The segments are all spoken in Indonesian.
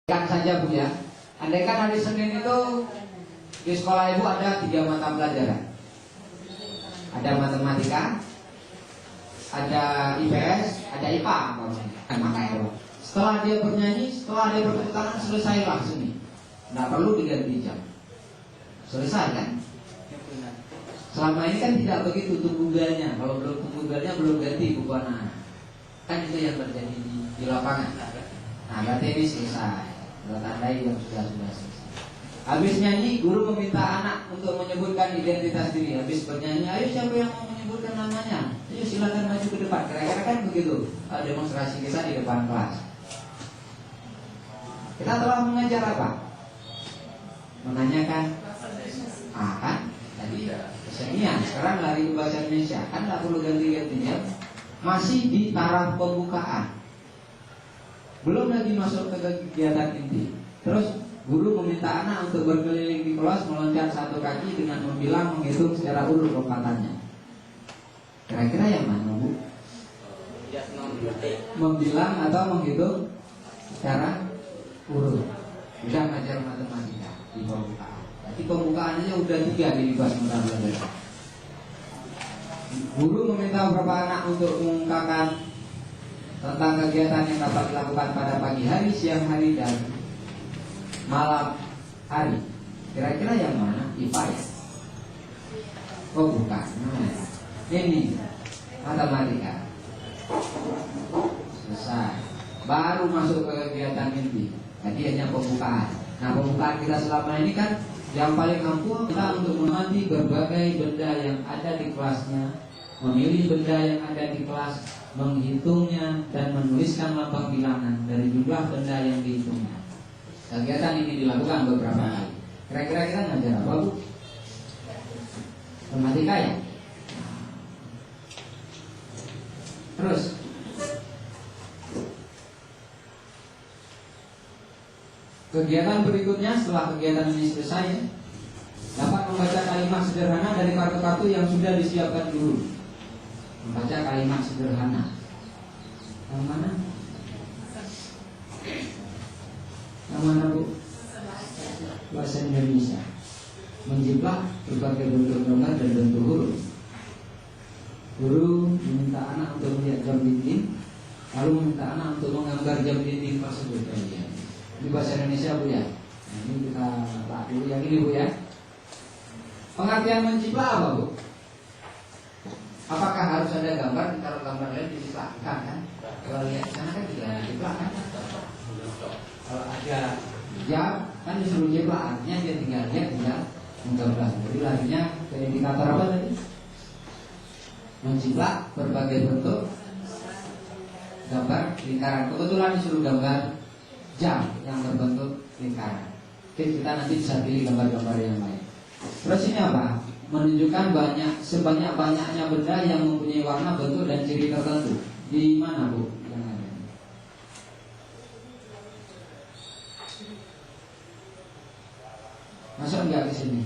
Kan saja Bu ya, andaikan hari Senin itu di sekolah Ibu ada 3 mata pelajaran. Ada matematika, ada IPS, ada IPA. Maka setelah dia bernyanyi, setelah dia bertepuk tangan, selesai langsung nih. Nggak perlu diganti jam. Selesai kan? Selama ini kan tidak begitu tunggugannya. Kalau belum tunggugannya belum ganti buku anak. Kan itu yang terjadi di lapangan. Nah berarti ini selesai. Tandai yang sudah selesai. Habis nyanyi, guru meminta anak untuk menyebutkan identitas diri. Habis bernyanyi, ayo siapa yang mau menyebutkan namanya? Ayo silakan maju ke depan. Kira-kira kan begitu demonstrasi kita di depan kelas. Kita telah mengajar apa? Menanyakan kan? Tadi kesenian. Sekarang lari ke bahasa Indonesia. Kan tak perlu ganti-gantinya. Masih di taraf pembukaan. Belum lagi masuk ke kegiatan inti. Terus guru meminta anak untuk berkeliling di kelas, meloncat 1 kaki dengan membilang, menghitung secara urut lompatannya. Kira-kira yang mana Bu? Membilang atau menghitung secara urut. Sudah ngajar matematika di pembukaan. Jadi pembukaannya udah 3 di kelas belajar. Guru meminta beberapa anak untuk mengungkapkan tentang kegiatan yang dapat dilakukan pada pagi hari, siang hari, dan malam hari. Kira-kira yang mana? IPA ya? Oh bukan. Ini matematika. Selesai. Baru masuk ke kegiatan inti. Jadi hanya pembukaan. Nah pembukaan kita selama ini kan yang paling ampuh kita untuk mengamati berbagai benda yang ada di kelasnya, memilih benda yang ada di kelas, menghitungnya, dan menuliskan lambang bilangan dari jumlah benda yang dihitungnya. Kegiatan ini dilakukan beberapa kali. Kira-kira kita ngajar apa Bu? Matematika ya? Terus kegiatan berikutnya setelah kegiatan ini selesai, dapat membaca kalimat sederhana dari kartu-kartu yang sudah disiapkan guru. Membaca kalimat sederhana. Yang mana? Yang mana Bu? Bahasa Indonesia. Menjiplak berbagai bentuk gambar dan bentuk huruf. Guru meminta anak untuk melihat jam dinding, lalu meminta anak untuk menggambar jam dinding tersebut. Ini bahasa Indonesia Bu ya. Nah, ini kita lihat dulu yang ini Bu ya. Pengertian menjiplak apa Bu? Apakah harus ada gambar? Kalau gambar lain diciplakan kan? Kalau lihat di sana kan tidak diciplakan. Kalau ada jam kan disuruh ciplak, artinya dia tinggal lihat, tinggal menggambar. Jadi larinya ke indikator apa tadi? Menciplak berbagai bentuk gambar lingkaran. Kebetulan disuruh gambar jam yang berbentuk lingkaran. Oke, kita nanti bisa pilih gambar-gambar yang lain. Terus ini apa? Menunjukkan sebanyak-banyaknya benda yang mempunyai warna, bentuk, dan ciri tertentu. Di mana Bu? Yang ada. Masuk enggak ke sini?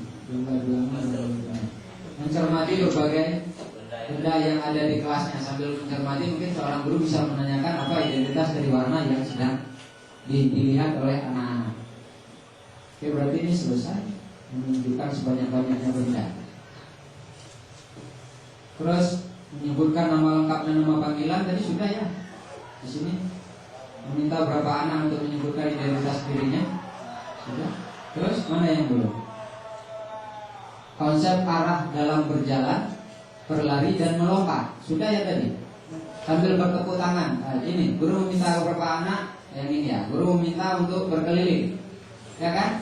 Mencermati berbagai benda yang ada di kelasnya. Sambil mencermati mungkin seorang guru bisa menanyakan apa identitas dari warna yang sedang dilihat oleh anak-anak. Oke, berarti ini selesai. Menunjukkan sebanyak-banyaknya benda. Terus menyebutkan nama lengkap dan nama panggilan tadi sudah ya. Di sini meminta berapa anak untuk menyebutkan identitas dirinya. Sudah. Terus mana yang belum? Konsep arah dalam berjalan, berlari dan melompat. Sudah ya tadi. Sambil bertepuk tangan. Nah, ini guru meminta beberapa anak yang ini ya. Guru meminta untuk berkeliling. Ya kan?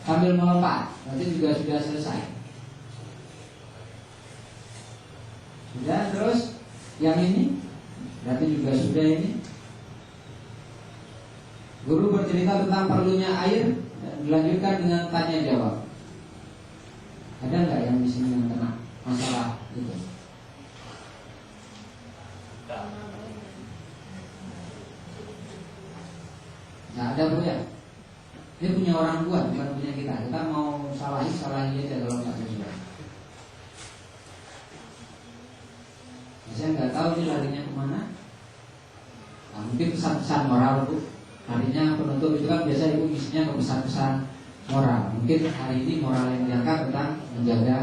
Sambil melompat. Berarti juga sudah selesai. Sudah, terus yang ini berarti juga sudah ini. Guru bercerita tentang perlunya air dan dilanjutkan dengan tanya jawab. Ada nggak yang di sini yang kena masalah itu? Nggak ada Bu ya? Dia punya orang tua, bukan punya kita. Kita mau salahi aja kalau nggak sesuai. Saya nggak tahu ini larinya kemana. Nah, mungkin pesan-pesan moral Bu Artinya penutup itu kan biasa ibu isinya ke pesan-pesan moral. Mungkin hari ini moral yang diangkat tentang menjaga